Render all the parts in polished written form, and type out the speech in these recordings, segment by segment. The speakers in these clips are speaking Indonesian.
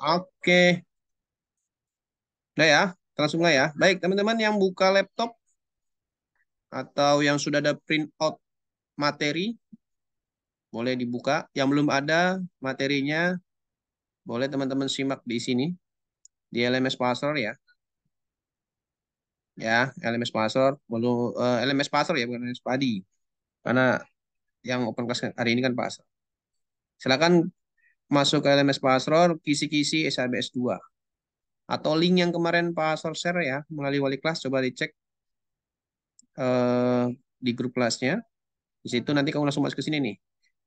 Oke. Udah ya, langsung mulai ya. Baik, teman-teman yang buka laptop atau yang sudah ada print out materi, boleh dibuka. Yang belum ada materinya, boleh teman-teman simak di sini, di LMS Password ya. Ya, LMS Password, belum LMS Password ya, bukan LMS Padi. Karena yang open class hari ini kan Password. Silakan masuk ke LMS Password, kisi-kisi SHBS 2. Atau link yang kemarin Password share ya, melalui wali kelas, coba dicek eh, di grup kelasnya. Di situ nanti kamu langsung masuk ke sini nih.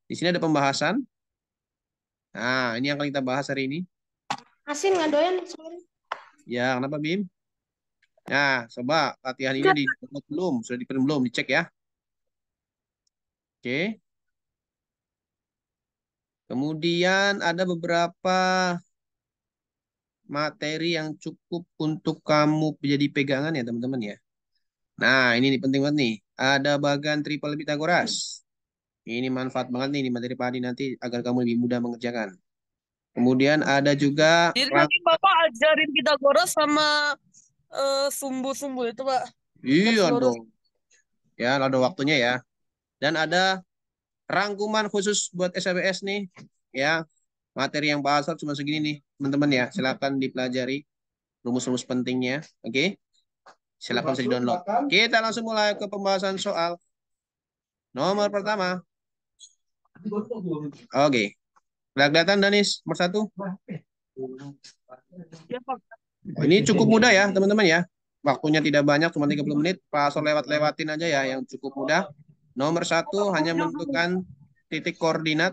Di sini ada pembahasan. Nah, ini yang akan kita bahas hari ini. Asin nggak doyan sorry. Ya, kenapa Bim? Nah, coba latihan ini di belum, sudah di belum, dicek ya. Oke. Kemudian ada beberapa materi yang cukup untuk kamu jadi pegangan ya, teman-teman ya. Nah, ini nih penting banget nih. Ada bagan triple Pitagoras. Ini manfaat banget nih di materi padi nanti agar kamu lebih mudah mengerjakan. Kemudian ada juga Jadi nanti Bapak ajarin Pitagoras sama sumbu-sumbu itu, Pak. iya Garis lurus. dong. Ya, ada waktunya ya. Dan ada rangkuman khusus buat SABS nih. Ya, materi yang pasal cuma segini nih, teman-teman ya. Silakan dipelajari rumus-rumus pentingnya. Oke, silakan bisa di-download. Kita langsung mulai ke pembahasan soal nomor pertama. Oke, udah kelihatan Danis nomor satu. Ya, Pak. Ini cukup mudah ya, teman-teman ya. Waktunya tidak banyak, cuma 30 menit. Pasal lewat-lewatin aja ya, yang cukup mudah. Nomor satu hanya menentukan titik koordinat.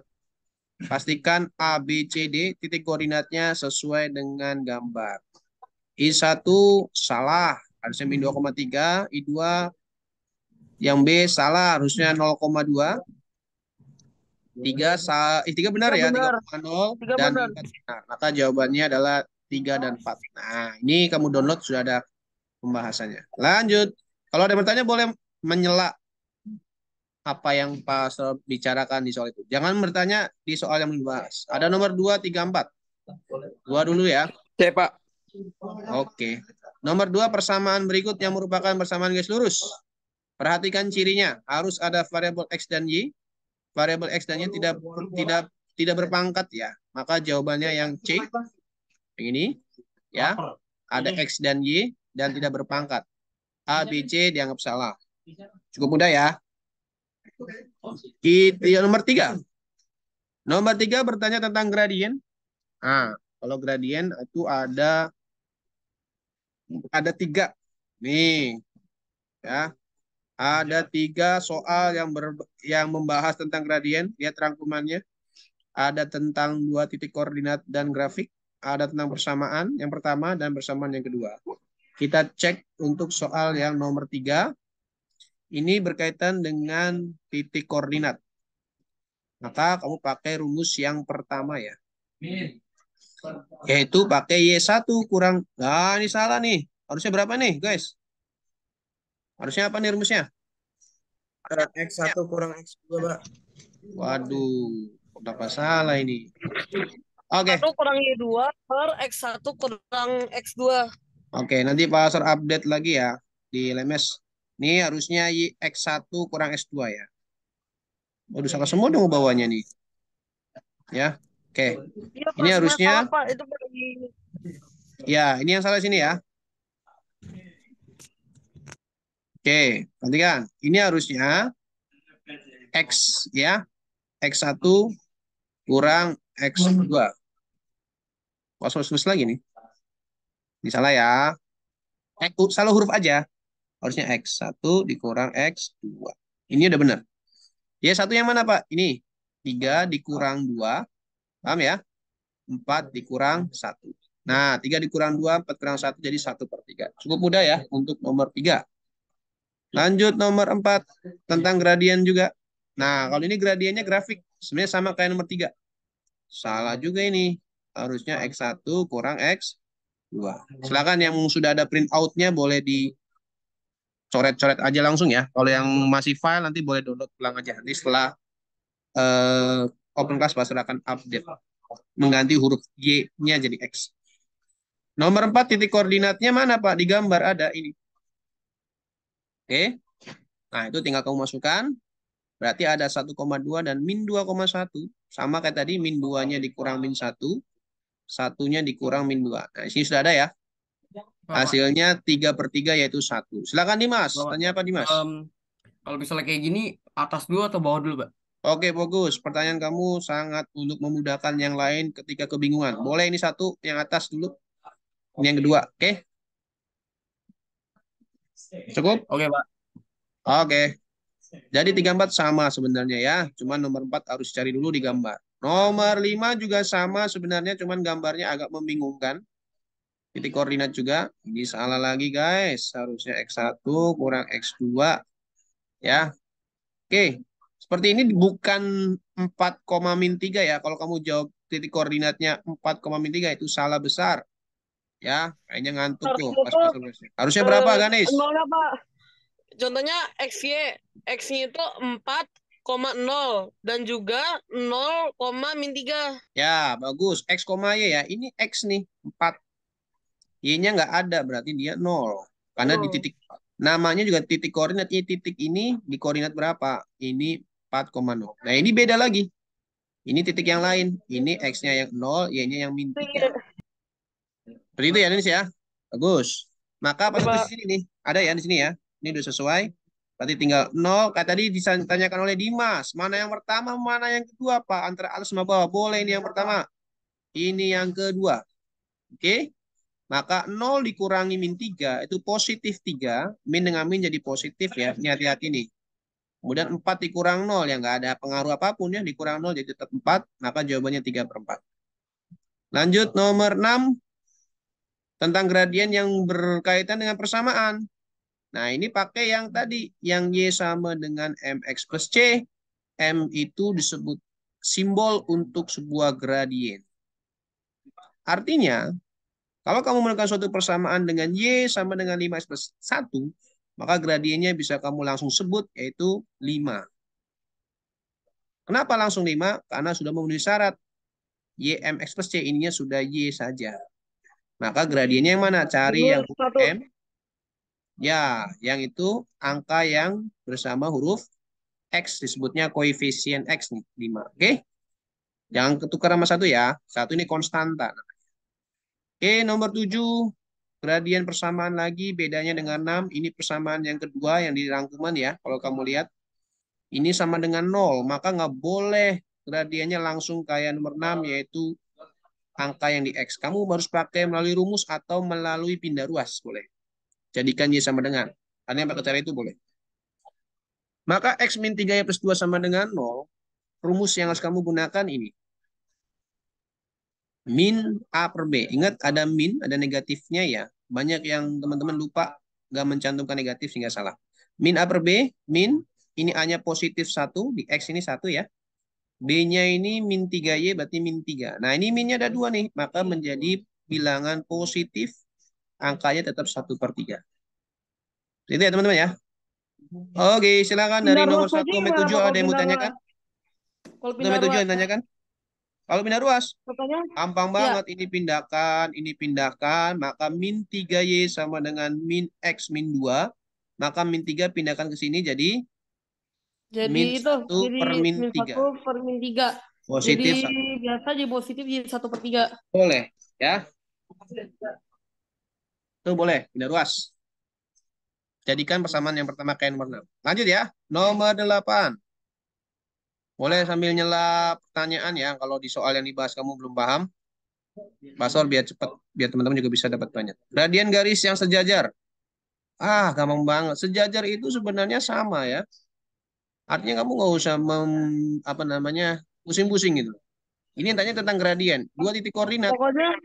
Pastikan A, B, C, D, titik koordinatnya sesuai dengan gambar. I1 salah, harusnya min 2,3. I2 yang B salah, harusnya 0,2. Tiga benar Tiga ya, benar. 3,0 Tiga dan benar. 4 benar. Maka jawabannya adalah 3 dan 4. Nah, ini kamu download sudah ada pembahasannya. Lanjut. Kalau ada yang bertanya boleh menyela apa yang Pak bicarakan di soal itu. Jangan bertanya di soal yang dibahas. Ada nomor 2, 3, 4. Dua dulu ya. Cek, Pak. Oke. Nomor 2, persamaan berikut yang merupakan persamaan garis lurus. Perhatikan cirinya. Harus ada variabel X dan Y. Variabel X dan Y tidak tidak berpangkat ya. Maka jawabannya yang C. Yang ini ya. Ada X dan Y dan tidak berpangkat. A, B, C dianggap salah. Cukup mudah ya. Nomor 3. Nomor 3 bertanya tentang gradien. Nah, kalau gradien itu ada 3. Nih, ya. Ada 3 soal yang membahas tentang gradien. Lihat rangkumannya. Ada tentang 2 titik koordinat dan grafik. Ada tentang persamaan yang pertama dan persamaan yang kedua. Kita cek untuk soal yang nomor 3. Ini berkaitan dengan titik koordinat. Maka kamu pakai rumus yang pertama ya. Yaitu pakai Y1 kurang. Nah, ini salah nih. Harusnya berapa nih, guys? Harusnya apa nih rumusnya? X1 kurang X2, Pak. Waduh, kenapa salah ini? Oke, 1 kurang Y2 per X1 kurang X2. oke. Nanti Pak Asar update lagi ya di LMS. Ini harusnya X1 kurang X2 ya. Waduh, salah semua dong bawahnya nih. Ya, oke. Iya, Ini Pak. Sebenarnya harusnya, salah, Pak. Itu ya, ini yang salah sini ya. Oke, perhatikan. Ini harusnya X ya. X1 kurang X2. Wah, terus lagi nih. Ini salah ya. Salah huruf aja. Harusnya X1 dikurang X2. Ini udah benar. Ya, satu yang mana, Pak? Ini. 3 dikurang 2. Paham ya? 4 dikurang 1. Nah, 3 dikurang 2, 4 kurang 1, jadi 1/3. Cukup mudah ya untuk nomor 3. Lanjut nomor 4. Tentang gradien juga. Nah, kalau ini gradiennya grafik. Sebenarnya sama kayak nomor 3. Salah juga ini. Harusnya X1 kurang X2. Silakan yang sudah ada print out-nya boleh dicoret-coret aja langsung ya. Kalau yang masih file nanti boleh download pulang aja. Nanti setelah open class pasti akan update. mengganti huruf Y-nya jadi X. Nomor 4 titik koordinatnya mana Pak? Di gambar ada ini. Oke. Nah, itu tinggal kamu masukkan. Berarti ada 1,2 dan min 2,1. Sama kayak tadi, min 2-nya dikurang min 1. Satunya dikurang min 2. Nah, di sini sudah ada ya. Bapak. Hasilnya 3/3 yaitu 1. Silakan Dimas. Bapak. Tanya apa Dimas? Kalau misalnya kayak gini, atas dulu atau bawah dulu, Pak? Oke, bagus. Pertanyaan kamu sangat untuk memudahkan yang lain ketika kebingungan. Boleh ini satu, yang atas dulu. Ini yang kedua. Oke? Cukup? Oke, Pak. Oke. Jadi 34 sama sebenarnya ya. Cuman nomor 4 harus cari dulu di gambar. Nomor 5 juga sama sebenarnya. Cuman gambarnya agak membingungkan. Titik koordinat juga. Ini salah lagi guys. Harusnya X1 kurang X2. Ya. Oke. Seperti ini bukan 4, min 3 ya. Kalau kamu jawab titik koordinatnya 4, min 3 itu salah besar. Ya. Kayaknya ngantuk tuh. Harusnya berapa Ganis? Nolnya Pak. Contohnya X-nya itu 4,0 dan juga 0, min 3. Ya, bagus. X, Y ya. Ini X nih, 4. Y-nya nggak ada, berarti dia 0. Karena di titik, namanya juga titik koordinat. Titik ini di koordinat berapa? Ini 4,0. Nah, ini beda lagi. Ini titik yang lain. Ini X-nya yang 0, Y-nya yang min 3. Seperti itu ya, Denis ya. Bagus. Maka apa di sini nih? Ada ya di sini ya. Ini udah sesuai. Berarti tinggal 0. Kayak tadi ditanyakan oleh Dimas. Mana yang pertama, mana yang kedua, Pak? Antara atas sama bawah. Boleh ini yang pertama. Ini yang kedua. Oke. Maka 0 dikurangi min 3 itu positif 3. Min dengan min jadi positif ya. Ini hati-hati nih. Kemudian 4 dikurang 0. Yang nggak ada pengaruh apapun ya. Dikurang 0 jadi tetap 4. Maka jawabannya 3/4. Lanjut nomor 6. Tentang gradien yang berkaitan dengan persamaan. Nah ini pakai yang tadi. Yang Y sama dengan MX plus C. M itu disebut simbol untuk sebuah gradien. Artinya, kalau kamu menemukan suatu persamaan dengan Y sama dengan 5X plus 1, maka gradiennya bisa kamu langsung sebut, yaitu 5. Kenapa langsung 5? Karena sudah memenuhi syarat. YMX plus C ininya sudah Y saja. Maka gradiennya yang mana? Cari yang huruf M. Ya, yang itu angka yang bersama huruf X. Disebutnya koefisien X nih, 5. Oke? Jangan ketukar sama 1 ya. 1 ini konstanta. Oke, nomor 7. Gradien persamaan lagi, bedanya dengan 6. Ini persamaan yang kedua yang di rangkuman ya. Kalau kamu lihat, ini sama dengan 0. Maka nggak boleh gradiennya langsung kayak nomor 6, yaitu angka yang di X. Kamu harus pakai melalui rumus atau melalui pindah ruas. Boleh. Jadikan Y sama dengan. Karena pakai cara itu boleh. Maka X min 3Y plus 2 sama dengan 0. Rumus yang harus kamu gunakan ini. Min A per B. Ingat ada min, ada negatifnya ya. Banyak yang teman-teman lupa nggak mencantumkan negatif sehingga salah. Min A per B, min ini A-nya positif 1, di X ini 1 ya. B-nya ini min 3Y berarti min 3. Nah ini minnya ada 2 nih. Maka menjadi bilangan positif. Angkanya tetap 1/3. Itu ya teman-teman ya. Oke silakan dari nomor 1 sampai 7 ada yang mau tanyakan? Kalau Sampai 7 yang tanyakan? Kalau pindah ruas, gampang banget. Ini pindahkan. Maka min 3Y sama dengan min X min 2. Maka min 3 pindahkan ke sini jadi min itu 1 per min 3. 1 per min 3. Positif jadi 1. biasa jadi positif jadi 1/3. Boleh ya. Itu boleh, pindah ruas. Jadikan persamaan yang pertama kayak nomor 6. Lanjut ya. Nomor 8. Boleh sambil nyela pertanyaan ya. Kalau di soal yang dibahas kamu belum paham. Pasor biar cepat. Biar teman-teman juga bisa dapat banyak. Gradien garis yang sejajar. Gampang banget. Sejajar itu sebenarnya sama ya. Artinya kamu nggak usah pusing-pusing gitu. Ini tanya tentang gradien. 2 titik koordinat. Pokoknya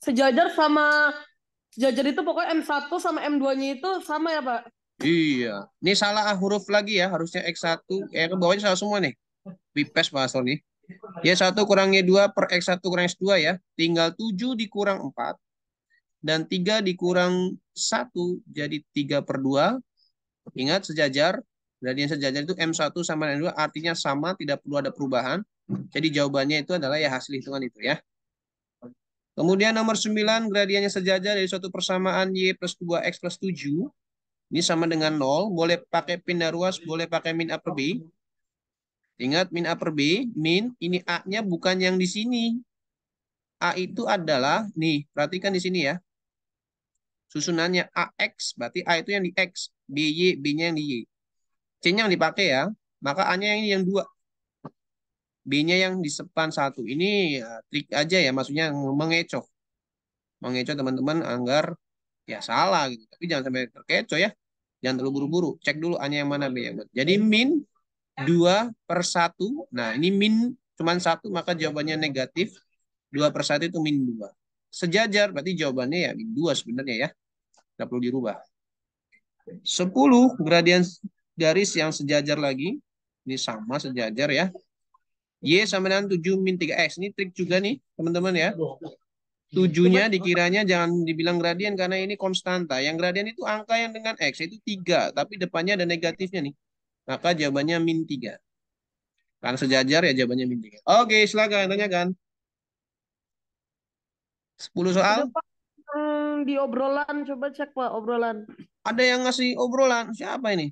sejajar itu pokoknya M1 sama M2-nya itu sama ya, Pak? Iya. Ini salah huruf lagi ya. Harusnya X1. Ke bawahnya salah semua nih. Pipes Pak Astor nih. Y1 kurang Y2 per X1 kurang X2 ya. Tinggal 7 dikurang 4. Dan 3 dikurang 1 jadi 3/2. Ingat sejajar. Gradien sejajar itu M1 sama M2 artinya sama. Tidak perlu ada perubahan. Jadi jawabannya itu adalah ya hasil hitungan itu ya. Kemudian nomor 9, gradiennya sejajar dari suatu persamaan Y plus 2X plus 7. Ini sama dengan 0. Boleh pakai pindah ruas, boleh pakai min A per B. Ingat min A per B, min ini A-nya bukan yang di sini. A itu adalah, nih perhatikan di sini ya. Susunannya AX, berarti A itu yang di X. BY, B-nya yang di Y. C-nya yang dipakai ya. Maka A-nya yang 2. B-nya yang di depan 1. Ini ya, trik aja ya, maksudnya mengecoh. Mengecoh teman-teman agar ya salah gitu. Tapi jangan sampai terkecoh ya. Jangan terlalu buru-buru. Cek dulu A-nya yang mana, B yang mana. Jadi min 2 per 1. Nah ini min cuma 1, maka jawabannya negatif. 2 per 1 itu min 2. Sejajar, berarti jawabannya ya min 2 sebenarnya ya. Tidak perlu dirubah. 10, gradien garis yang sejajar lagi. Ini sama sejajar ya. Y sama dengan 7 min 3X. Ini trik juga nih teman-teman ya. 7-nya dikiranya jangan dibilang gradien karena ini konstanta. Yang gradien itu angka yang dengan X itu 3. Tapi depannya ada negatifnya nih. Maka jawabannya min 3. Karena sejajar ya jawabannya min 3. Oke, silakan tanyakan. 10 soal. Udah Pak, di obrolan coba cek Pak obrolan. Ada yang ngasih obrolan. Siapa ini?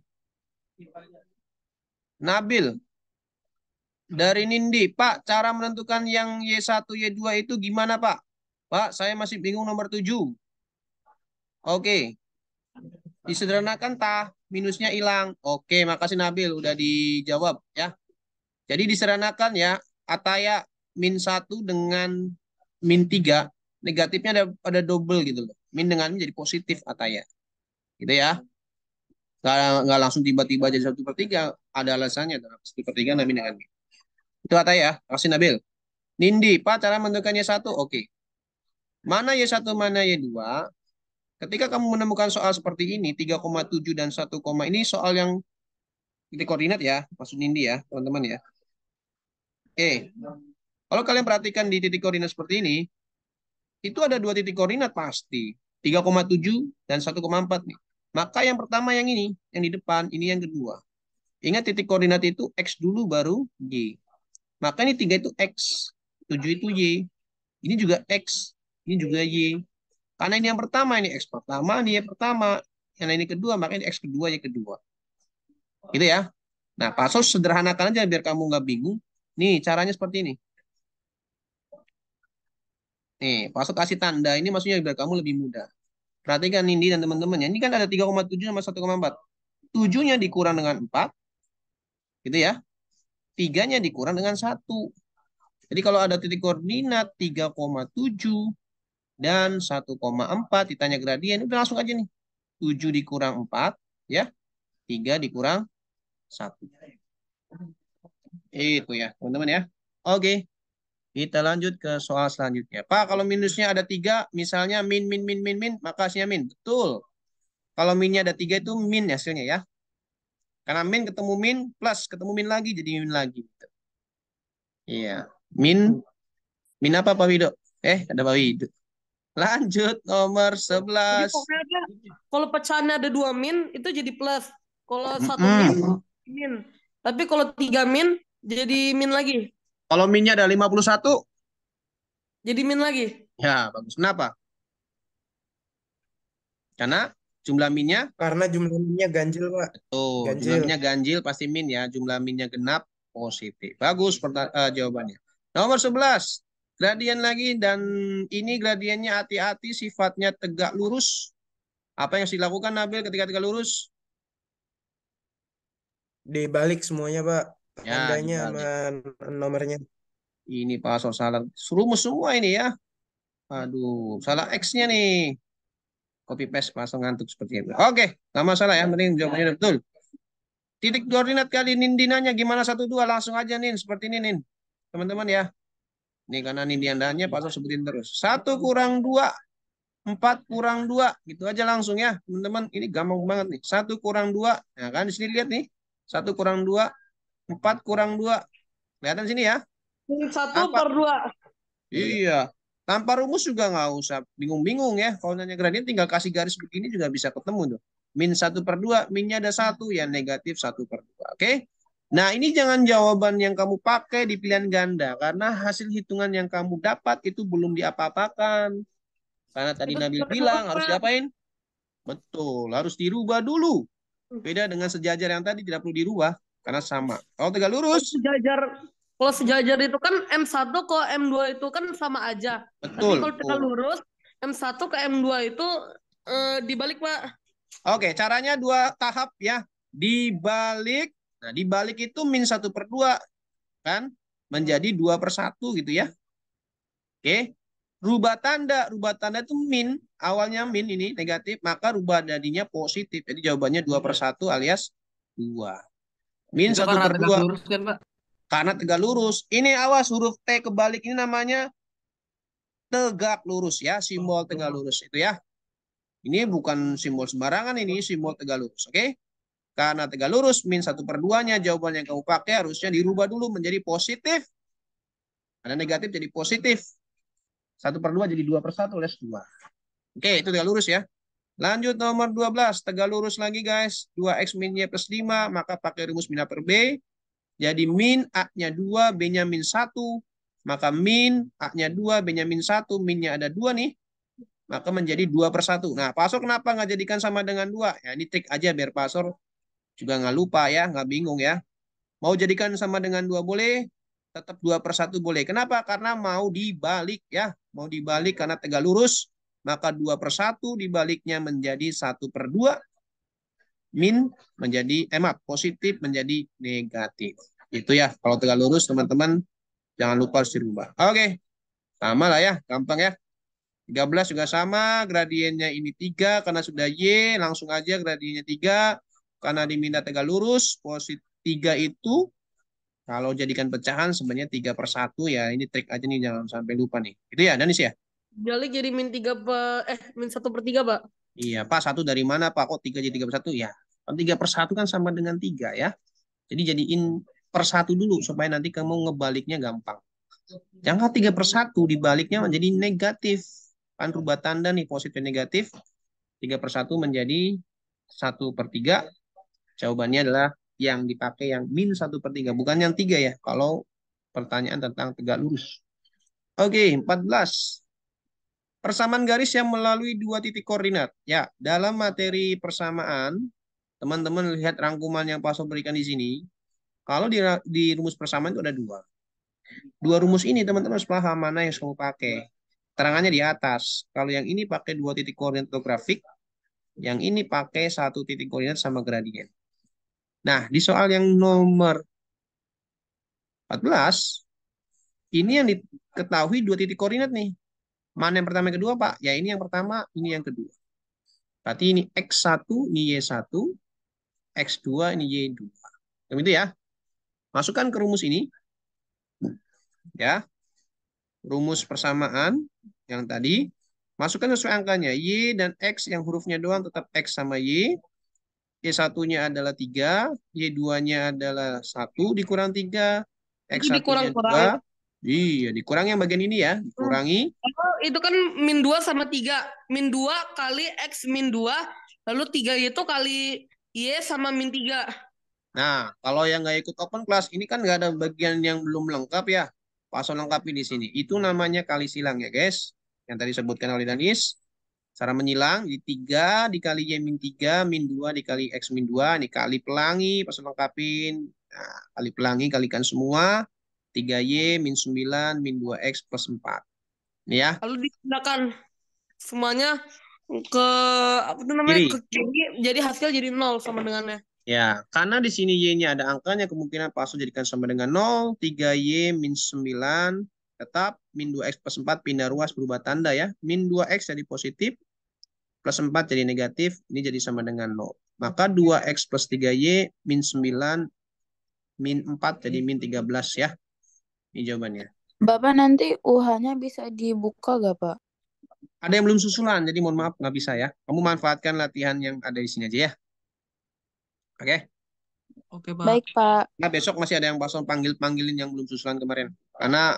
Nabil. Dari Nindi. Pak, cara menentukan yang Y1, Y2 itu gimana Pak? Pak, saya masih bingung nomor 7. Oke. Disederhanakan tah. Minusnya hilang. Oke, makasih Nabil. Udah dijawab ya. Jadi disederhanakan ya. Ataya min 1 dengan min 3. Negatifnya ada double gitu loh. Min dengan min jadi positif Ataya. Gitu ya. Nggak langsung tiba-tiba jadi 1/3. Ada alasannya. 1/3 min dengan min. Itu Ataya. Makasih Nabil. Nindi, Pak, cara menentukan Y1. Oke. Mana Y1, mana Y2? Ketika kamu menemukan soal seperti ini, 3,7 dan 1, ini soal yang titik koordinat ya, maksud Nindi ya, teman-teman ya. Oke. Kalau kalian perhatikan di titik koordinat seperti ini, itu ada 2 titik koordinat pasti. 3,7 dan 1,4 nih. Maka yang pertama yang ini, yang di depan, ini yang kedua. Ingat titik koordinat itu X dulu baru Y. Maka ini 3 itu X, 7 itu Y. Ini juga X, ini juga Y. Karena ini yang pertama, ini X pertama, ini Y pertama. Yang ini kedua, maka ini X kedua, Y kedua. Gitu ya. Nah, Pak Sos sederhanakan aja biar kamu nggak bingung. Nih, caranya seperti ini. Nih, Pak Sos kasih tanda. Ini maksudnya biar kamu lebih mudah. Perhatikan Nindi dan teman-temannya. Ini kan ada 3,7 sama 1,4. 7-nya dikurang dengan 4. Gitu ya. 3-nya dikurang dengan 1. Jadi kalau ada titik koordinat 3,7 dan 1,4 ditanya gradien, udah langsung aja nih. 7 dikurang 4, ya. 3 dikurang 1. Itu ya, teman-teman ya. Oke. Kita lanjut ke soal selanjutnya. Pak, kalau minusnya ada 3, misalnya min, maka hasilnya min. Betul. Kalau minnya ada 3 itu min hasilnya ya. Karena min ketemu min, plus ketemu min lagi, jadi min lagi. Iya. Min apa Pak Wido? Ada Pak Wido. Lanjut nomor Jadi 11. pokoknya kalau pecahannya ada 2 min itu jadi plus. Kalau 1 min, min. Tapi kalau 3 min jadi min lagi. Kalau minnya ada 51, Jadi min lagi. ya bagus. Kenapa? Karena jumlah minnya, Karena jumlah minnya ganjil, Pak. jumlah Ganjil. minnya ganjil pasti min ya. Jumlah minnya genap positif. Bagus jawabannya. Nomor 11. Gradien lagi dan ini gradiennya hati-hati sifatnya tegak lurus. Apa yang harus dilakukan Nabil ketika tegak lurus? Dibalik semuanya, Pak. Ya, Tandanya dibalik. sama nomornya. Ini Pak Asor salah. Rumus semua ini ya. Aduh, salah X-nya nih. Copy paste pasang ngantuk seperti itu. Oke, nggak masalah ya. Penting jawabannya udah betul. Titik koordinat kali Nindinanya gimana 1, 2 langsung aja Nin. Seperti ini Nin. Teman-teman ya. Ini karena Nindiandanya Pak Asor sebutin terus. 1 kurang 2. 4 kurang 2. Gitu aja langsung ya. Teman-teman ini gampang banget nih. 1 kurang 2. Nah kan di sini lihat nih. 1 kurang 2. 4 kurang 2. Kelihatan sini ya. Min 1 per 2. Iya. Tanpa rumus juga nggak usah bingung-bingung ya. Kalau nanya gradien tinggal kasih garis begini juga bisa ketemu tuh. Min 1/2, minnya ada 1, ya negatif 1/2. Oke? Nah, ini jangan jawaban yang kamu pakai di pilihan ganda. Karena hasil hitungan yang kamu dapat itu belum diapa-apakan. Karena tadi Itu Nabil tidak bilang terlalu, harus Pak. diapain? Betul, harus dirubah dulu. Beda dengan sejajar yang tadi tidak perlu dirubah. Karena sama. Kalau tegak Kalau lurus, sejajar, kalau sejajar itu kan M1 ke M2 itu kan sama aja. Tapi betul. kalau tegak lurus, M1 ke M2 itu dibalik, Pak. Oke, caranya dua tahap ya. Dibalik. Nah, dibalik itu min 1/2 kan menjadi 2/1 gitu ya. Oke. Rubah tanda. Rubah tanda itu min. Awalnya min ini negatif. Maka rubah jadinya positif. Jadi jawabannya 2/1 alias 2. Min Itu satu karena per tegak dua lurus kan, Pak? Karena tegak lurus. Ini awas huruf T kebalik ini namanya tegak lurus ya. Simbol tegak lurus itu ya. Ini bukan simbol sembarangan, ini simbol tegak lurus. Oke. Karena tegak lurus, min 1/2-nya jawaban yang kamu pakai harusnya dirubah dulu menjadi positif. Ada negatif jadi positif. 1/2 jadi 2/1 alias 2. Oke, itu tegak lurus ya. Lanjut nomor 12. Tegak lurus lagi guys. 2x min y plus 5. Maka pakai rumus min A per B. Jadi min A-nya 2, B-nya min 1. Maka min A-nya 2, B-nya min 1. Minnya ada 2 nih. Maka menjadi 2/1. Nah, Pasor kenapa nggak jadikan sama dengan 2? Ya, ini trik aja biar Pasor juga nggak lupa ya, nggak bingung ya. Mau jadikan sama dengan 2 boleh, tetap 2/1 boleh. Kenapa? Karena mau dibalik ya. Mau dibalik karena tegak lurus, maka 2/1 dibaliknya menjadi 1/2. Min menjadi, maaf, positif menjadi negatif. Itu ya, kalau tegak lurus teman-teman, jangan lupa harus dirubah. Oke, sama lah ya, gampang ya. 13 juga sama, gradiennya ini 3, karena sudah Y, langsung aja gradiennya 3, karena diminta tegak lurus, positif 3 itu, kalau jadikan pecahan sebenarnya 3/1 ya, ini trik aja nih, jangan sampai lupa nih. Itu ya, Danis ya? Balik jadi min 1/3, Pak. Iya, Pak, 1 dari mana, Pak? Kok 3 jadi 3/1? Ya, 3/1 kan sama dengan 3 ya. Jadi jadiin per 1 dulu, supaya nanti kamu ngebaliknya gampang. Jangan 3/1 dibaliknya menjadi negatif. Kan rubah tanda nih, positif negatif. 3/1 menjadi 1/3. Jawabannya adalah yang dipakai yang min 1/3. Bukan yang 3 ya. Kalau pertanyaan tentang tegak lurus. Oke, 14. Persamaan garis yang melalui 2 titik koordinat. Ya, dalam materi persamaan, teman-teman lihat rangkuman yang Pak Sob berikan di sini. Kalau di rumus persamaan itu ada 2. 2 rumus ini teman-teman harus paham mana yang harus kamu pakai. Terangannya di atas. Kalau yang ini pakai 2 titik koordinat grafik, yang ini pakai 1 titik koordinat sama gradien. Nah, di soal yang nomor 14, ini yang diketahui 2 titik koordinat nih. Mana yang pertama yang kedua, Pak? Ya, ini yang pertama, ini yang kedua. Berarti ini X1, ini Y1, X2, ini Y2. Itu ya. Masukkan ke rumus ini. Ya. Rumus persamaan yang tadi. Masukkan sesuai angkanya. Y dan X yang hurufnya doang tetap X sama Y. Y1-nya adalah 3. Y2-nya adalah 1 dikurang 3. Itu X1-nya dikurang-kurang. 2. Iya, dikurangi yang bagian ini ya. Dikurangi. Oh, itu kan min 2 sama 3. Min 2 kali X min 2. Lalu 3 itu kali Y sama min 3. Nah, kalau yang nggak ikut open class, ini kan nggak ada bagian yang belum lengkap ya. Pasal lengkapi di sini. Itu namanya kali silang ya guys. Yang tadi disebutkan oleh Danis. Cara menyilang, di 3 dikali Y min 3, min 2 dikali X min 2. Ini kali pelangi, pasal lengkapin. Nah, kali pelangi, kalikan semua. 3Y min 9, min 2X plus 4. Ini ya. Lalu dipindahkan semuanya ke apa tuh namanya, Kiri. ke kiri, jadi hasil jadi 0 sama dengannya. Ya, karena di sini Y-nya ada angkanya, kemungkinan pasal jadikan sama dengan 0. 3Y min 9, tetap. Min 2X plus 4, pindah ruas, berubah tanda ya. Min 2X jadi positif, plus 4 jadi negatif, ini jadi sama dengan 0. Maka 2X plus 3Y min 9, min 4 jadi min 13 ya. Ini jawabannya. Bapak nanti UH-nya bisa dibuka gak, Pak? Ada yang belum susulan, jadi mohon maaf nggak bisa ya. Kamu manfaatkan latihan yang ada di sini aja ya. Oke? Oke, Pak. Baik, Pak. Nah, besok masih ada yang pasal panggilin yang belum susulan kemarin. Karena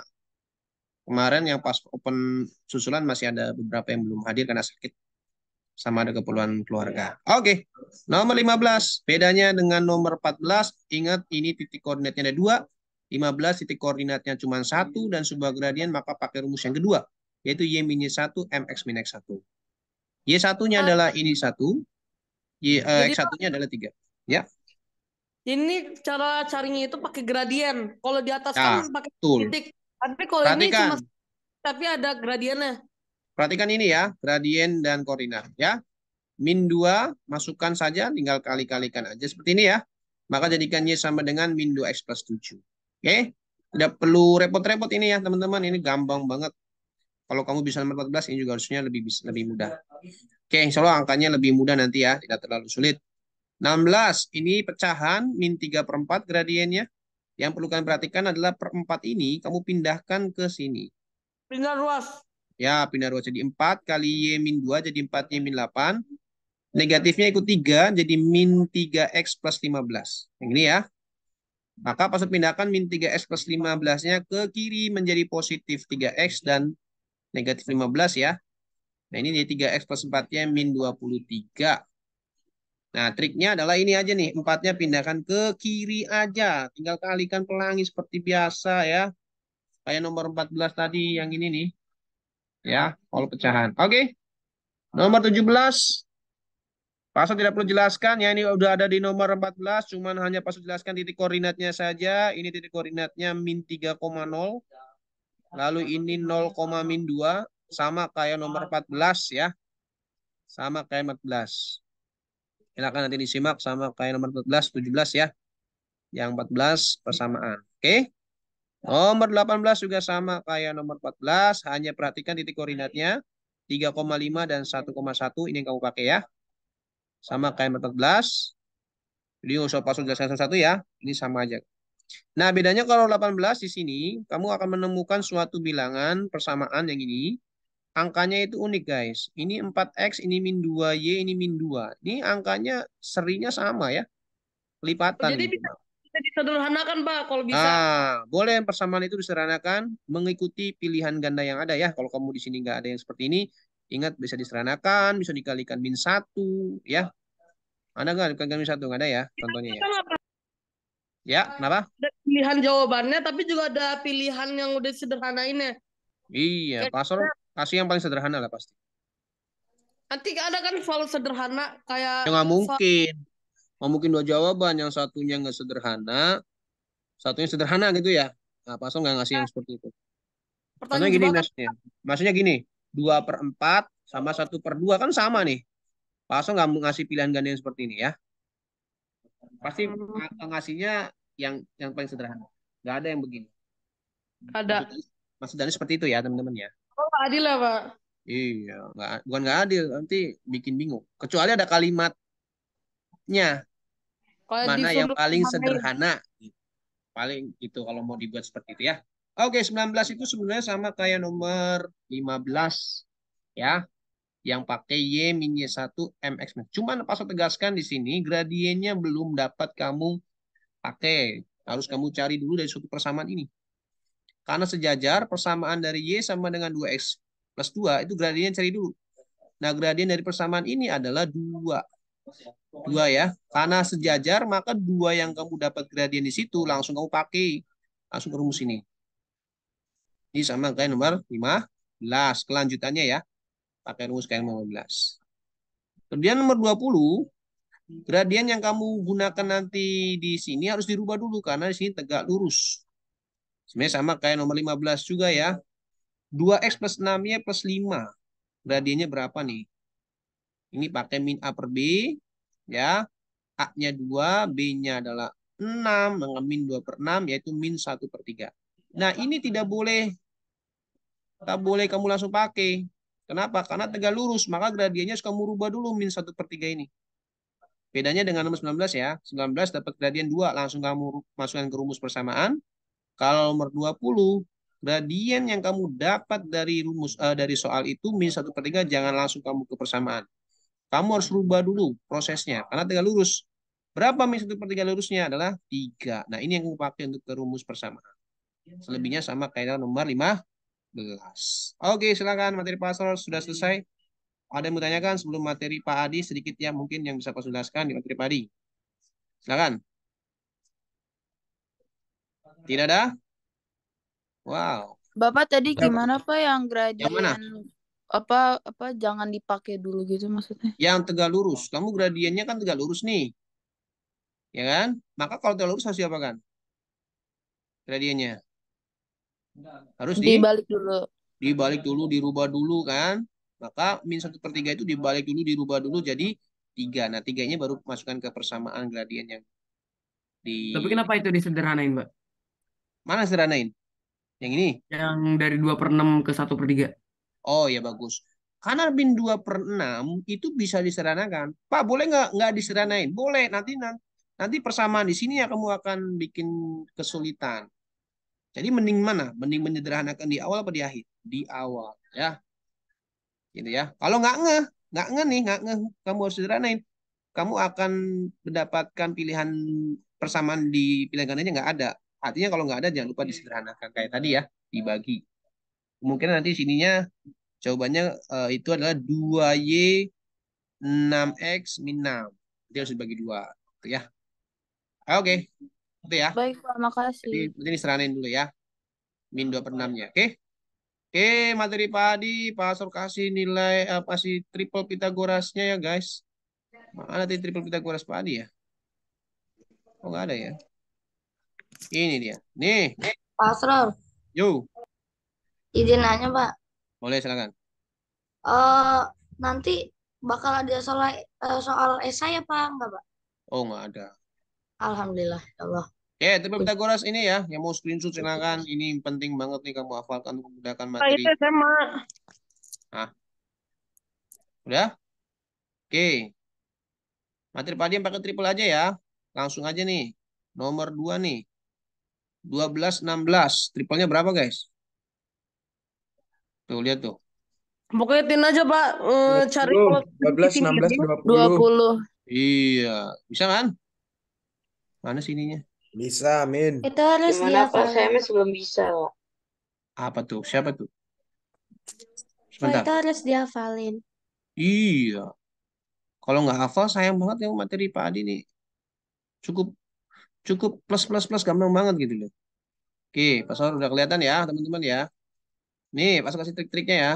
kemarin yang pas open susulan masih ada beberapa yang belum hadir karena sakit. sama ada keperluan keluarga. Oke, nomor 15. Bedanya dengan nomor 14, ingat ini titik koordinatnya ada 2. 15 titik koordinatnya cuma 1 dan sebuah gradien, maka pakai rumus yang kedua, yaitu Y min Y1, MX min X1. Y1-nya adalah ini 1, Jadi X1-nya adalah 3. Ya, ini cara carinya itu pakai gradien. Kalau di atas ya, kan pakai betul. titik. Tapi kalau ini Perhatikan, cuma tapi ada gradiennya. perhatikan ini ya, gradien dan koordinat. Ya, min 2, masukkan saja, tinggal kali-kalikan aja seperti ini ya. Maka jadikan Y sama dengan min 2X plus 7. Oke, tidak perlu repot-repot ini ya teman-teman. Ini gampang banget. Kalau kamu bisa nomor 14, ini juga harusnya lebih mudah. Oke, insya Allah angkanya lebih mudah nanti ya, tidak terlalu sulit. 16, ini pecahan, min 3/4 gradiennya. Yang perlu kalian perhatikan adalah per 4 ini, kamu pindahkan ke sini. Pindah ruas. Ya, pindah ruas jadi 4 kali Y min 2, jadi 4Y min 8. Negatifnya ikut 3, jadi min 3X plus 15. Yang ini ya. Maka pas pindahkan min 3X plus 15-nya ke kiri menjadi positif 3X dan negatif 15 ya. Nah ini jadi 3X plus 4-nya min 23. Nah triknya adalah ini aja nih. 4-nya pindahkan ke kiri aja. Tinggal kalikan pelangi seperti biasa ya. Kayak nomor 14 tadi yang ini nih. Ya, kalau pecahan. Oke. Nomor 17. Pasal tidak perlu jelaskan ya, ini udah ada di nomor 14, cuman hanya pasal jelaskan titik koordinatnya saja. Ini titik koordinatnya min 3,0. Lalu ini 0, min 2 sama kayak nomor 14 ya. Sama kayak 14. Silakan nanti disimak sama kayak nomor 14, 17 ya. Yang 14 persamaan. Oke. Nomor 18 juga sama kayak nomor 14, hanya perhatikan titik koordinatnya 3,5 dan 1,1 ini yang kamu pakai ya. Sama kayak 14. Jadi nggak usah pasang jelaskan satu-satu ya. Ini sama aja. Nah, bedanya kalau 18 di sini, kamu akan menemukan suatu bilangan persamaan yang ini. Angkanya itu unik, guys. Ini 4X, ini min 2Y, ini min 2. Ini angkanya serinya sama ya. Lipatan Jadi gitu. bisa disederhanakan, Pak, kalau bisa. Ah, boleh persamaan itu disederhanakan mengikuti pilihan ganda yang ada ya. Kalau kamu di sini nggak ada yang seperti ini, ingat bisa disederhanakan, bisa dikalikan min 1 ya. Ada nggak dikalikan min 1? Nggak ada ya contohnya ya. Kan apa? Ya, kenapa? Ada pilihan jawabannya, tapi juga ada pilihan yang udah sederhanainnya. Iya, Kayak pasal kasih yang paling sederhana lah pasti. nanti ada kan soal sederhana kayak Ya nggak soal mungkin. Nggak mungkin dua jawaban. Yang satunya nggak sederhana, satunya sederhana gitu ya. Nah, pasal nggak ngasih yang seperti itu. Contohnya pertanyaan gini jebakan. maksudnya. Maksudnya gini, 2/4 sama 1/2 kan sama nih. Pasal nggak mau ngasih pilihan ganda yang seperti ini ya. Pasti ngasihnya yang paling sederhana. Nggak ada yang begini. Ada. Maksudnya seperti itu ya teman-teman ya. Oh, nggak adil ya, Pak? Iya, bukan nggak adil, nanti bikin bingung. Kecuali ada kalimatnya, Kalau mana yang disuruh paling samain. sederhana. Paling gitu kalau mau dibuat seperti itu ya. Oke, 19 itu sebenarnya sama kayak nomor 15 ya. Yang pakai Y min Y1 MX. Cuman pas saya tegaskan di sini gradiennya belum dapat kamu pakai. Harus kamu cari dulu dari suatu persamaan ini. Karena sejajar persamaan dari Y sama dengan 2X plus 2 itu gradiennya cari dulu. Nah, gradien dari persamaan ini adalah 2. 2 ya. Karena sejajar, maka 2 yang kamu dapat gradien di situ, langsung kamu pakai. Langsung ke rumus ini. Ini sama kayak nomor 15. Kelanjutannya ya. Pakai rumus kayak nomor 15. Kemudian nomor 20. Gradien yang kamu gunakan nanti di sini harus dirubah dulu. Karena di sini tegak lurus. Sebenarnya sama kayak nomor 15 juga ya. 2X plus 6Y plus 5. Gradiennya berapa nih? Ini pakai min A per B. Ya. A-nya 2, B-nya adalah 6. Dengan min 2/6 yaitu min 1/3. Nah ini tidak boleh kamu langsung pakai. Kenapa? Karena tegak lurus. Maka gradiennya harus kamu rubah dulu min 1/3 ini. Bedanya dengan nomor 19 ya. 19 dapat gradien 2. Langsung kamu masukkan ke rumus persamaan. Kalau nomor 20, gradien yang kamu dapat dari rumus dari soal itu min 1/3 jangan langsung kamu ke persamaan. Kamu harus rubah dulu prosesnya karena tegak lurus. Berapa min 1/3 lurusnya adalah 3. Nah, ini yang kamu pakai untuk ke rumus persamaan. Selebihnya sama kayak nomor 15. Oke, silakan materi pasal sudah selesai. Ada yang mau tanyakan sebelum materi Pak Adi sedikit ya mungkin yang bisa Pak jelaskan di materi Pak Adi. Silakan. Tidak ada? Wow. Bapak tadi Berapa? gimana Pak yang Yang mana? gradien apa jangan dipakai dulu gitu maksudnya? Yang tegak lurus. Kamu gradiennya kan tegak lurus nih. Ya kan? Maka kalau tegak lurus harus diapakan? Gradiennya. Harus Dibalik dulu. dibalik dulu, dirubah dulu kan. Maka min 1/3 itu dibalik dulu, dirubah dulu jadi 3. Nah, 3-nya baru masukkan ke persamaan gradien yang di... Tapi kenapa itu disederhanain, Mbak? Mana sederhanain? Yang ini? Yang dari 2/6 ke 1/3. Oh ya bagus. Karena min 2/6 itu bisa disederhanakan. Pak, boleh nggak disederhanain? Boleh. Nanti persamaan di sini ya kamu akan bikin kesulitan. Jadi mending mana? Mending menyederhanakan di awal apa di akhir? Di awal, ya. Gitu ya. Kalau nggak ngeh, kamu harus sederhanain. Kamu akan mendapatkan pilihan persamaan di pilihan gandanya nggak ada. Artinya kalau nggak ada jangan lupa disederhanakan kayak tadi ya, dibagi. Kemungkinan nanti sininya jawabannya itu adalah 2Y 6X min 6. Jadi harus dibagi 2. Gitu ya. Oke. Itu ya. Baik Pak, Jadi makasih. ini seranain dulu ya. Min 2/6-nya. Oke. Oke, materi Pak Adi, Pak Asor kasih nilai kasih triple Pitagorasnya ya guys. Mana tadi triple Pitagoras Pak Adi ya? Oh nggak ada ya. Ini dia. Nih, Pak Asror, yo, izin nanya Pak. boleh silakan. Eh nanti bakal ada soal esai ya Pak? Enggak Pak? Oh nggak ada. Alhamdulillah, ya Allah. Oke, triple Pitagoras ini ya, yang mau screenshot silakan. Ini penting banget nih kamu hafalkan untuk memudahkan Nah, materi. itu SMA. Nah, udah? Oke. Materi Pak Adi yang pakai triple aja ya. Langsung aja nih. Nomor 2 nih. 12, 16. Triplenya berapa guys? Tuh, lihat tuh. Pokoknya tin aja Pak. Cari kalau 12, sisi 16, miring. 20. 20. Iya, bisa kan? Mana sininya? Bisa, Min. Itu harus Gimana Pak? Saya dihafalin. masih belum bisa, Pak. Apa tuh? Siapa tuh? Pak, Sebentar. itu harus dihafalin. Iya. Kalau nggak hafal sayang banget yang materi Pak Adi nih. Cukup cukup plus gampang banget gitu loh. Oke, Pak Saur udah kelihatan ya teman-teman ya. Nih, Pak Saur kasih trik-triknya ya.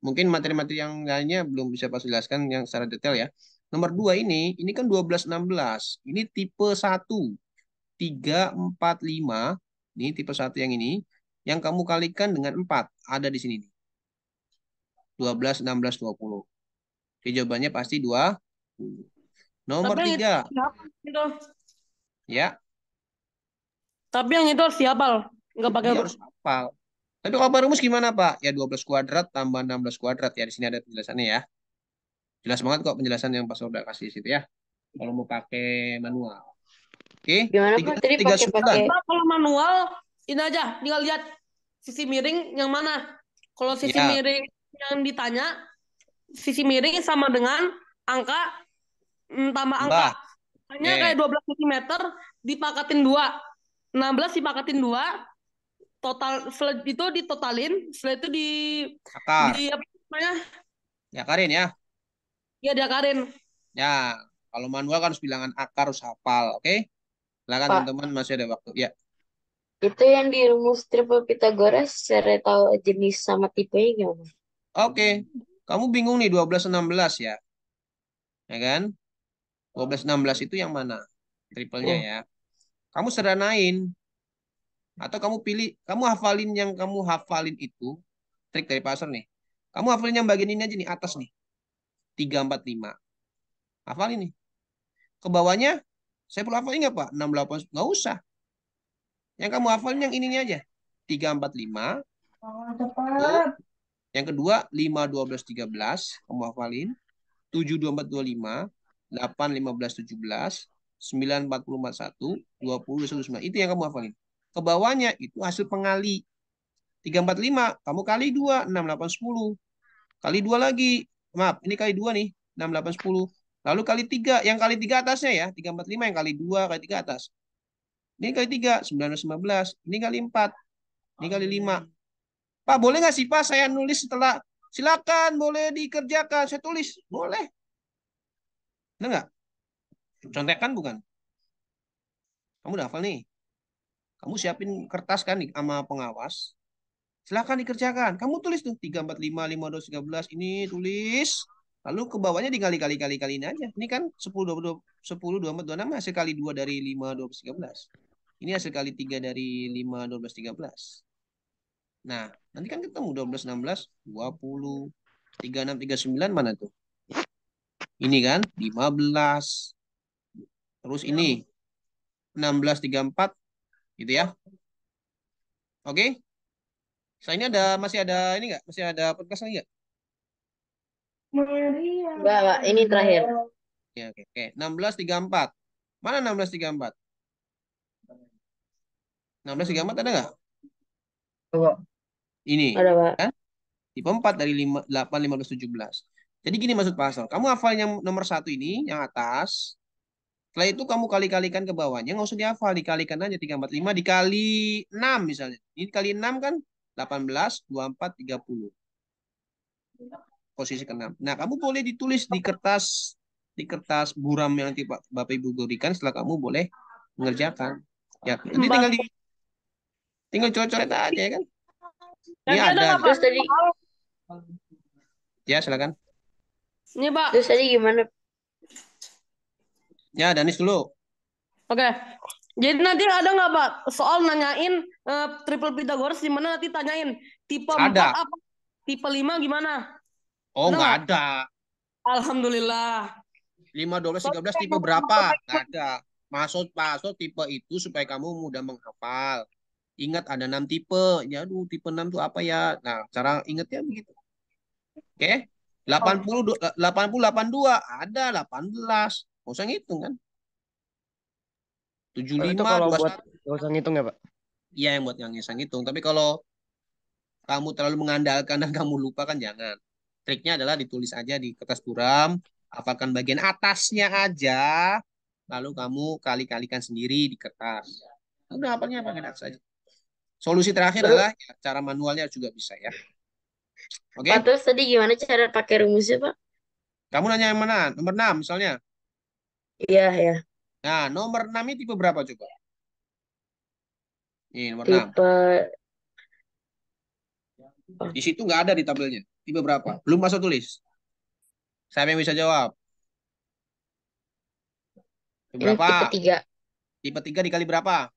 Mungkin materi-materi yang lainnya belum bisa Pak jelaskan yang secara detail ya. Nomor 2 ini kan 12, 16. Ini tipe 1. 3, 4, 5. Ini tipe 1 yang ini. Yang kamu kalikan dengan 4. Ada di sini nih. 12, 16, 20. Jadi jawabannya pasti 20. Nomor Tapi yang 3. itu, Ya, tapi yang itu harus dihafal. Nggak pakai dia harus hafal. Tapi kalau pakai rumus gimana, Pak? Ya 12 kuadrat tambah 16 kuadrat ya. Di sini ada penjelasannya ya. Jelas banget kok penjelasan yang Pak Saur udah kasih di situ ya. Kalau mau pakai manual. Oke, Gimana Pak? Tadi 39. pakai Pak, kalau manual, ini aja, tinggal lihat sisi miring yang mana. Kalau sisi Ya. miring yang ditanya, sisi miring sama dengan angka tambah angka. Hanya Oke. kayak 12 cm dipakatin 2. 16 dipakatin 2. Total itu ditotalin, setelah itu Akar. apa namanya? Ya, Karin ya. Ya diakarin. Ya, kalau manual kan harus bilangan akar harus hafal. Oke. Silakan Pak. teman-teman, masih ada waktu. Ya. itu yang di rumus triple Pitagoras, saya tahu jenis sama tipenya gimana? Oke. Kamu bingung nih 12 16 ya. Ya kan? 12 16 itu yang mana? Triplenya ya. Kamu sederhanain. Atau kamu pilih, kamu hafalin yang kamu hafalin itu. Trik dari pasar nih. Kamu hafalin yang bagian ini aja nih, atas nih. 3, 4, 5. Hafalin nih. Ke bawahnya, saya perlu hafalin nggak Pak? 6, 8, nggak usah. Yang kamu hafalin yang ininya aja. 3, 4, 5. Tuh. Yang kedua, 5, 12, 13. Kamu hafalin. 7, 24, 25. 8, 15, 17. 9, 40, 41. 20, 21, 9. Itu yang kamu hafalin. Ke bawahnya, itu hasil pengali. 3, 4, 5. Kamu kali 2. 6, 8, 10. Kali 2 lagi. Maaf, ini kali 2 nih. 6, 8, 10. Lalu kali 3. Yang kali 3 atasnya ya. 3, 4, 5. Yang kali 2, kali 3 atas. Ini kali 3. 19, 15. Ini kali 4. Ini kali 5. Pak, boleh nggak sih Pak saya nulis setelah Silakan, boleh dikerjakan. Saya tulis, boleh. Benar nggak? Contekan bukan? Kamu udah hafal nih. Kamu siapin kertas kan nih sama pengawas. Silakan dikerjakan. Kamu tulis tuh 3, 4, 5, 5, 2, 13. Ini tulis. Lalu ke bawahnya dikali ini aja. Ini kan 10, 20, 10, 24, 26 hasil kali 2 dari 5, 12, 13. Ini hasil kali 3 dari 5, 12, 13. Nah, nanti kan ketemu 12, 16, 20, 36, 39 mana tuh? Ini kan 15. Terus ini 16, 34 gitu ya. Oke? Saya ini masih ada ini nggak? Masih ada podcast lagi nggak? Enggak, Pak. Ini terakhir. Ya, oke. Oke. 16, 34. Mana 16, 34? 16, 34 ada nggak? Ini. Ada, Pak. Kan? Tipe 4 dari 5, 8, 15, 17. Jadi gini maksud pasal. Kamu hafal yang nomor 1 ini, yang atas. Setelah itu kamu kali-kalikan ke bawahnya. Nggak usah dihafal. Dikalikan aja 3, 4, 5. Dikali 6 misalnya. Ini kali 6 kan 18, 24, 30. Posisi ke-6. Nah, kamu boleh ditulis di kertas buram yang nanti Bapak Ibu berikan setelah kamu boleh mengerjakan. Ya, nanti tinggal coret-coret aja ya kan. Ini Nanti ada ada. nggak, Pak? Terus tadi, Ya, silakan. Ini, Pak. terus tadi gimana? Ya, Danis dulu. Oke. Jadi nanti ada nggak, Pak, soal nanyain triple Pythagoras di mana nanti tanyain tipe 4 Ada. apa? Tipe 5 gimana? Oh, Ada nggak nggak? ada. Alhamdulillah. 5, 12, 13 tipe berapa? Nggak ada. Maksud tipe itu supaya kamu mudah menghafal. Ingat ada 6 tipe. Ya, aduh, tipe 6 itu apa ya? Nah, cara ingatnya begitu. Oke? 80, 80, 82. Ada 18. Nggak usah ngitung kan? Itu 75, kalau buat 21. nggak usah ngitung ya, Pak? Iya, yang buat yang ngitung. Tapi kalau kamu terlalu mengandalkan dan kamu lupa kan jangan. Triknya adalah ditulis aja di kertas buram, hafalkan bagian atasnya aja, lalu kamu kali-kalikan sendiri di kertas. Udah hafalnya pakai atas aja. Solusi terakhir Terus, adalah ya, cara manualnya juga bisa ya. Oke? Pak, terus tadi gimana cara pakai rumusnya, Pak? Kamu nanya yang mana? Nomor 6 misalnya. Iya, ya. Nah, nomor 6 ini tipe berapa coba? Ini nomor 6. Tipe, Di situ nggak ada di tabelnya. Tipe berapa? Belum masuk tulis. Siapa yang bisa jawab? Tipe ini berapa? tipe 3. Tipe 3 dikali berapa?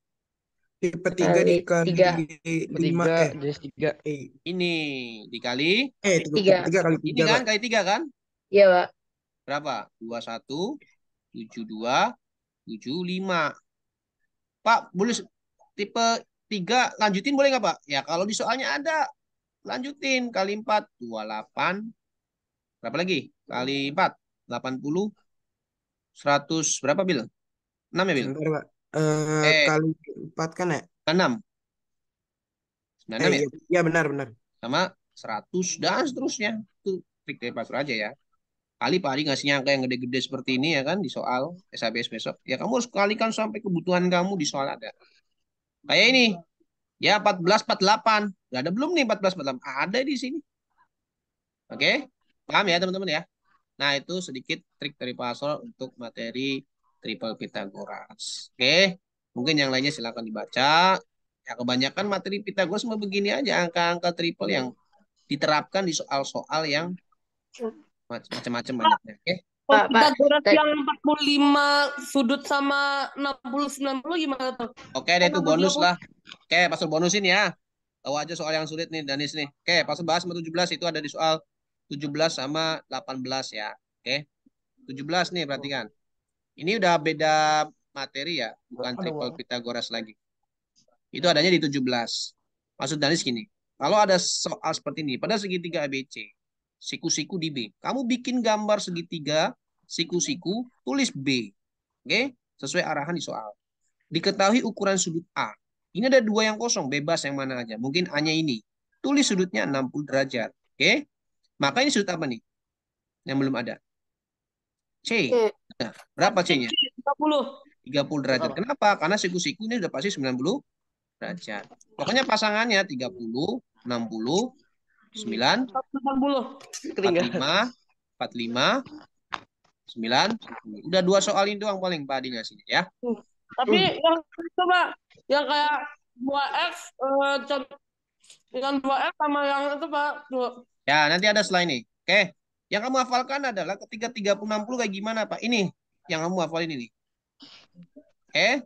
Tipe 3 Kali dikali 3. 5 Tiga, jenis 3. Ini dikali. tipe 3. 3 kali Ini 3, kan Pak. kali 3 kan? Iya, Pak. Berapa? 21, 72, 75. Pak, boleh tipe 3 lanjutin boleh nggak Pak? Ya kalau di soalnya ada. Lanjutin kali 4, 28. Berapa lagi? Kali 4, 80, 100. Berapa Bil? 6 ya Bil? Sebentar, Pak. Eh, Kali 4 kan ya? 6. 96 ya? Iya, iya benar. Sama 100 dan seterusnya. Itu trik dari Pak Sur aja ya. Kali Pak Adi ngasihnya angka yang gede-gede seperti ini ya kan di soal SABS besok. Ya kamu harus kalikan sampai kebutuhan kamu di soal ada. Kayak ini. Ya 14, 48. Gak ada belum nih 14, 48. Ada di sini. Oke? Paham ya teman-teman ya? Nah itu sedikit trik dari Pak Asrul untuk materi triple Pythagoras. Oke? Mungkin yang lainnya silakan dibaca. Ya kebanyakan materi Pythagoras semua begini aja. Angka-angka triple yang diterapkan di soal-soal yang macam-macam banyaknya. Oke? Pak, Pythagoras Pak. yang 45 sudut sama 60 90 gimana tuh? Oke deh itu 60 bonus 20. lah. Oke, Pastor bonusin ya. Tahu aja soal yang sulit nih Danis nih. Oke, Pastor bahas sama 17 itu ada di soal 17 sama 18 ya. Oke. 17 nih perhatikan. Ini udah beda materi ya, bukan triple Pythagoras lagi. Itu adanya di 17. Maksud Danis gini. Kalau ada soal seperti ini pada segitiga ABC, siku-siku di B. Kamu bikin gambar segitiga, siku-siku, tulis B. Oke? Sesuai arahan di soal. Diketahui ukuran sudut A. Ini ada 2 yang kosong, bebas yang mana aja. Mungkin A-nya ini. Tulis sudutnya 60 derajat. Oke? Maka ini sudut apa nih? Yang belum ada. C. Nah, berapa C-nya? 30. 30 derajat. Kenapa? Karena siku-siku ini udah pasti 90 derajat. Pokoknya pasangannya 30, 60, 9, 80. Ketinggalan. 45, 9. Udah 2 soal ini doang paling Pak Adi ngasihnya ya. Tapi yang coba yang kayak 2x yang 2x sama yang itu Pak. Tuh. Ya, nanti ada setelah ini. Oke. Yang kamu hafalkan adalah ketika 30 60 kayak gimana, Pak? Ini yang kamu hafalin ini. Oke.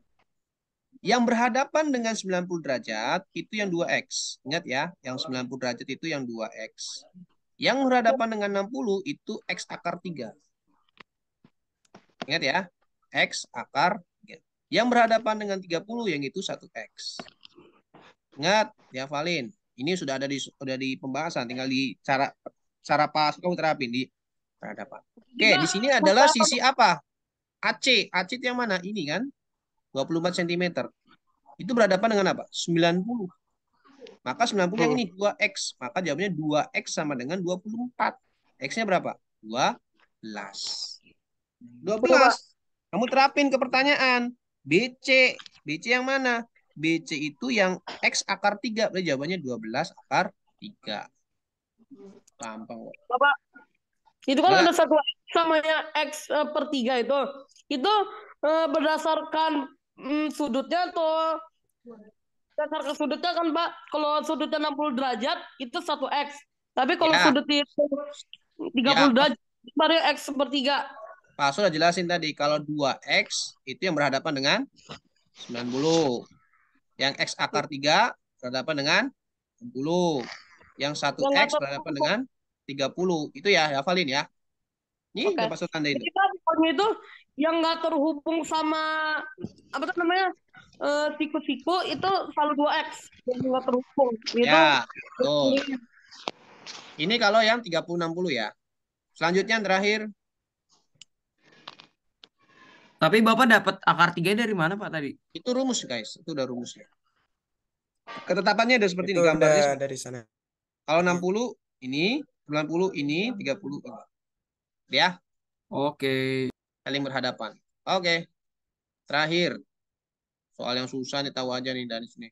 Yang berhadapan dengan 90 derajat itu yang 2x. Ingat ya, yang 90 derajat itu yang 2x. Yang berhadapan dengan 60 itu x akar 3. Ingat ya, x akar 3. Yang berhadapan dengan 30 yang itu 1x. Ingat, dihafalin. Ini sudah ada di pembahasan, tinggal di cara pas kamu terapin di perhadapan. Oke, di sini adalah sisi apa? AC. AC itu yang mana? Ini kan 24 cm. Itu berhadapan dengan apa? 90. Maka 90 yang ini 2x. Maka jawabnya 2x sama dengan 24. X-nya berapa? 12. 12. Kamu terapin ke pertanyaan. BC. BC yang mana? BC itu yang X akar 3. Berarti jawabannya 12 akar 3. Gampang. Bapak, itu kan Udah. ada satu X samanya X per 3 itu. Itu berdasarkan sudutnya atau berdasarkan sudutnya kan Pak? Kalau sudutnya 60 derajat itu 1x. Tapi kalau Ya. sudutnya itu 30 derajat baru X per 3. Pak sudah jelasin tadi. Kalau 2X itu yang berhadapan dengan 90. Yang X akar 3 berhadapan dengan 60. Yang 1X berhadapan dengan 30. Itu ya, hafalin ya. Ini udah pasal tanda itu. Jadi Pak, pokoknya itu yang nggak terhubung sama apa tuh namanya siku-siku itu selalu 2x yang nggak terhubung. Gitu. Ya, betul. Ini kalau yang 30-60 ya. Selanjutnya yang terakhir. Tapi Bapak dapat akar 3 dari mana Pak tadi? Itu rumus guys. Itu udah rumusnya. Ketetapannya udah seperti Itu ini gambarnya. udah dari sana. Kalau 60 ini, 90 ini, 30 ini. Ya. Oke. Saling berhadapan. Oke. Terakhir. Soal yang susah nih tahu aja nih dari sini.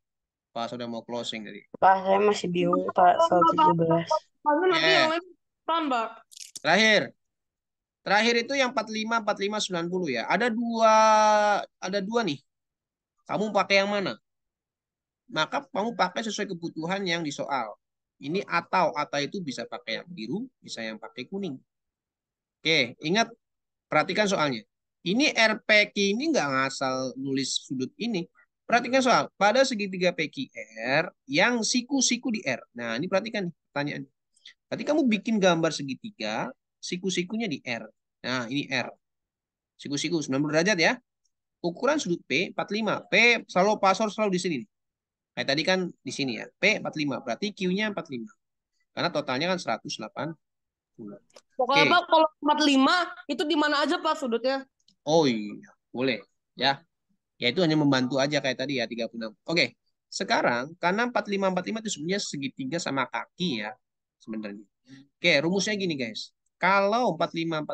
Pak sudah mau closing tadi. Pak, saya masih bingung, Pak, soal 17. Nanti yang lain Pak. Terakhir itu yang 45, 45, 90 ya. Ada dua nih. Kamu pakai yang mana? Maka kamu pakai sesuai kebutuhan yang di soal. Ini atau itu bisa pakai yang biru, bisa yang pakai kuning. Oke, ingat, perhatikan soalnya. Ini RPQ ini nggak ngasal nulis sudut ini. Perhatikan soal. Pada segitiga PQR yang siku-siku di R. Nah, ini perhatikan nih pertanyaan. Berarti kamu bikin gambar segitiga, siku-sikunya di R. Nah, ini R. Siku-siku 90 derajat ya. Ukuran sudut P 45. P selalu pasor selalu di sini. Kayak tadi kan di sini ya. P 45. Berarti Q-nya 45. Karena totalnya kan 180. Pokoknya Pak, kalau 45 itu di mana aja Pak sudutnya? Oh iya, boleh. Ya. Ya itu hanya membantu aja kayak tadi ya 36. Oke. Sekarang karena 45 itu sebenarnya segitiga sama kaki ya sebenarnya. Oke, rumusnya gini guys. Kalau 45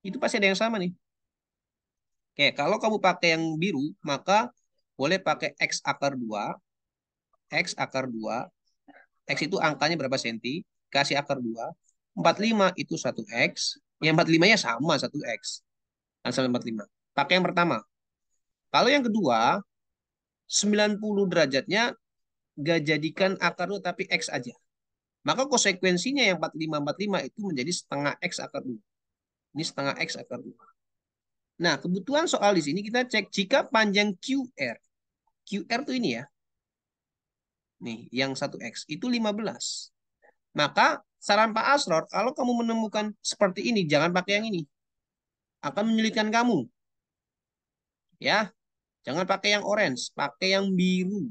itu pasti ada yang sama nih. Oke, kalau kamu pakai yang biru, maka boleh pakai X akar 2. X akar 2. X itu angkanya berapa senti? Kasih akar 2. 45 itu 1X. Yang 45-nya sama 1X. Kan sama 45. Pakai yang pertama. Kalau yang kedua, 90 derajatnya gak jadikan akar 2 tapi X aja. Maka konsekuensinya yang 45 itu menjadi setengah X akar 2. Ini setengah X akar 2. Nah, kebutuhan soal di sini kita cek jika panjang QR. QR tuh ini ya. Nih, yang 1X itu 15. Maka saran Pak Asror, kalau kamu menemukan seperti ini, jangan pakai yang ini. Akan menyulitkan kamu. Ya, jangan pakai yang orange, pakai yang biru.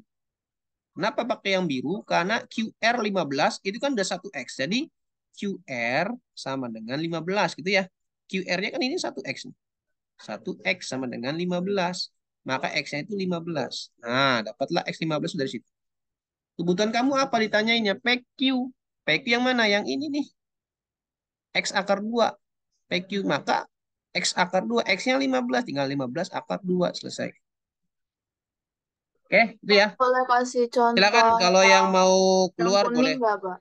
Kenapa pakai yang biru? Karena QR 15 itu kan udah 1X. Jadi QR sama dengan 15 gitu ya. QR-nya kan ini 1X. 1X sama dengan 15. Maka X-nya itu 15. Nah, dapatlah X 15 dari situ. Kebutuhan kamu apa ditanyainnya? PQ. PQ yang mana? Yang ini nih. X akar 2. PQ. Maka X akar 2. X-nya 15. Tinggal 15 akar 2. Selesai. Oke, itu ya. Boleh kasih contoh Silakan kalau yang mau keluar yang boleh. kuning nggak, Pak?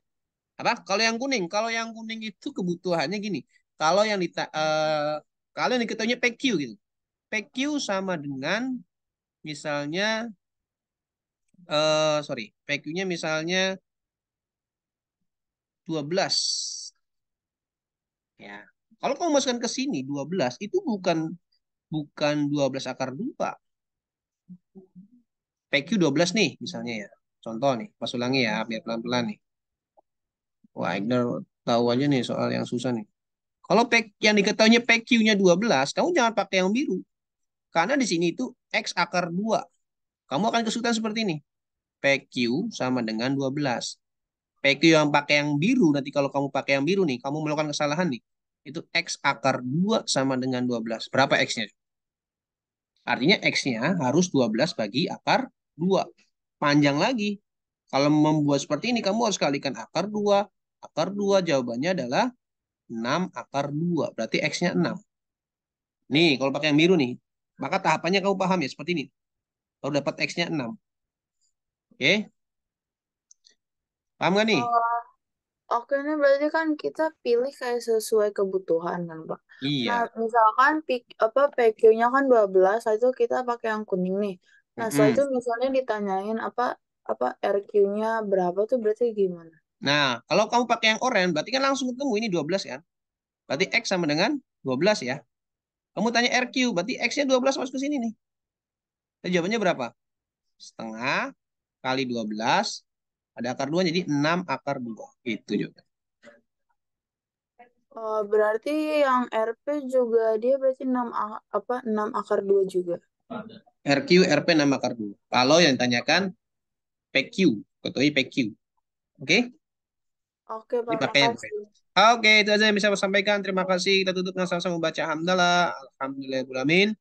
Apa? Kalau yang kuning, itu kebutuhannya gini. Kalau yang kalau yang diketahuinya PQ gitu. PQ sama dengan misalnya sorry, PQ-nya misalnya 12. Ya. Kalau kamu masukkan ke sini 12 itu bukan 12 akar 2. PQ 12 nih misalnya ya. Contoh nih, pas ulangi ya biar pelan-pelan nih. Wah, Ignar tahu aja nih soal yang susah nih. Kalau yang diketahuinya PQ-nya 12, kamu jangan pakai yang biru. Karena di sini itu X akar 2. Kamu akan kesulitan seperti ini. PQ sama dengan 12. PQ yang pakai yang biru, nanti kalau kamu pakai yang biru nih, kamu melakukan kesalahan nih. Itu X akar 2 sama dengan 12. Berapa X-nya? Artinya X-nya harus 12 bagi akar 2. Panjang lagi. Kalau membuat seperti ini, kamu harus kalikan akar 2. Akar 2 jawabannya adalah 6 akar 2. Berarti X-nya 6. Nih, kalau pakai yang biru nih, maka tahapannya kamu paham ya, seperti ini. Baru dapat X-nya 6. Oke? Paham gak nih? Oke, ini berarti kan kita pilih kayak sesuai kebutuhan kan, Pak. Nah, Iya. misalkan PQ-nya kan 12, itu kita pakai yang kuning nih. Nah, setelah itu Mm-mm. misalnya ditanyain apa RQ-nya berapa tuh berarti gimana? Nah, kalau kamu pakai yang oranye, berarti kan langsung ketemu ini 12 ya. Berarti X sama dengan 12 ya. Kamu tanya RQ, berarti X-nya 12 masuk ke sini nih. Jadi jawabannya berapa? Setengah kali 12, ada akar 2, jadi 6 akar 2. Itu jawabannya. Berarti yang RP juga dia berarti 6 akar 2 juga. RQ, RP 6 akar 2. Kalau yang ditanyakan PQ, ketuai PQ. Oke? Oke, Pak, Dipakai yang makasih. Oke, itu aja yang bisa saya sampaikan. Terima kasih. Kita tutup dengan sama-sama membaca hamdalah. Alhamdulillahirrahmanirrahim.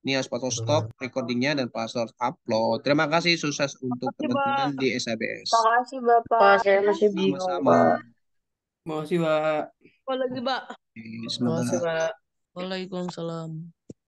Ini harus foto stop recordingnya dan password upload. Terima kasih, sukses untuk Oke, Pak. teman-teman di SABS. Makasih, Bapak. Pak, saya masih bingung, Sama-sama. Pak. Makasih, Pak. Apa lagi, Pak? Oke, semoga Makasih, Pak. Waalaikumsalam.